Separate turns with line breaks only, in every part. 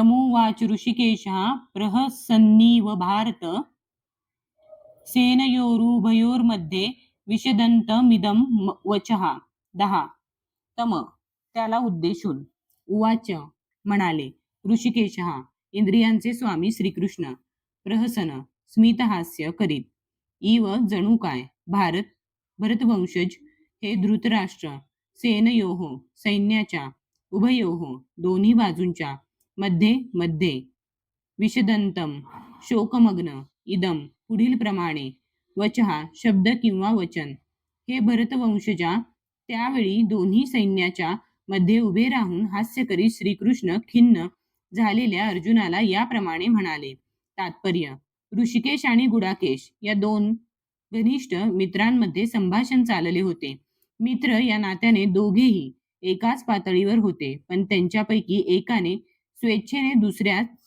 तमुवाच ऋषिकेशः प्रहसन्नीव भारत सेनयोरुभयोर्मध्ये विशदन्तमिदं वचः. 10. तम त्याला उद्देशून, उवाच म्हणाले, ऋषिकेशः इंद्रियांचे स्वामी श्रीकृष्ण, प्रहसन स्मितहास्य करीत, इव जणू काय, भरतवंशज हे धृतराष्ट्र, सेनयोः सैन्याच्या, उभयोः दोन्ही बाजूंच्या, मध्ये मध्ये, विषदंतम शोकमग्न, इदम पुढील प्रमाणे, वचः शब्द किंवा वचन, हे भरतवंशजा त्यावेळी दोन्ही सैन्याच्या मध्ये उभे राहून हास्य करीत श्रीकृष्ण खिन्न झालेल्या अर्जुनाला याप्रमाणे म्हणाले. तात्पर्य: ऋषिकेश आणि गुडाकेश या दोन घनिष्ठ मित्रांमध्ये संभाषण चालले होते. मित्र या नात्याने दोघेही एकाच पातळीवर होते, पण त्यांच्यापैकी एकाने स्वेच्छेने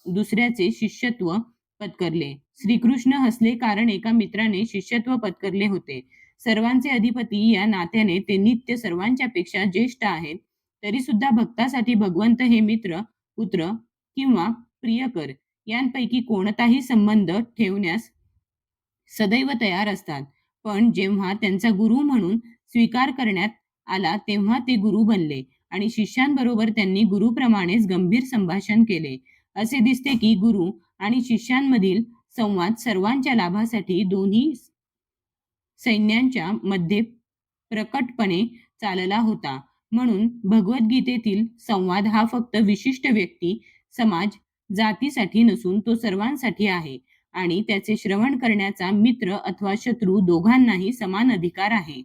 दुसऱ्याचे शिष्यत्व पत्करले. श्रीकृष्ण हसले, कारण एका मित्राने शिष्यत्व पत्करले होते. सर्वांचे अधिपती या नात्याने ते नित्य सर्वांच्या पेक्षा ज्येष्ठ आहेत. तरी सुद्धा भक्तासाठी भगवंत हे मित्र, पुत्र किंवा प्रियकर यांपैकी कोणताही संबंध ठेवण्यास सदैव तयार असतात. पण जेव्हा त्यांचा गुरु म्हणून स्वीकार करण्यात आला तेव्हा ते गुरु बनले आणि शिष्यांबरोबर त्यांनी गुरुप्रमाणेच गंभीर संभाषण केले. असे दिसते की गुरु आणि शिष्यांमधील संवाद सर्वांच्या लाभासाठी दोन्ही सैन्यांच्या मध्ये प्रकटपणे चालला होता. म्हणून भगवद्गीतेतील संवाद हा फक्त विशिष्ट व्यक्ती, समाज, जातीसाठी नसून तो सर्वांसाठी आहे आणि त्याचे श्रवण करण्याचा मित्र अथवा शत्रू दोघांनाही समान अधिकार आहे.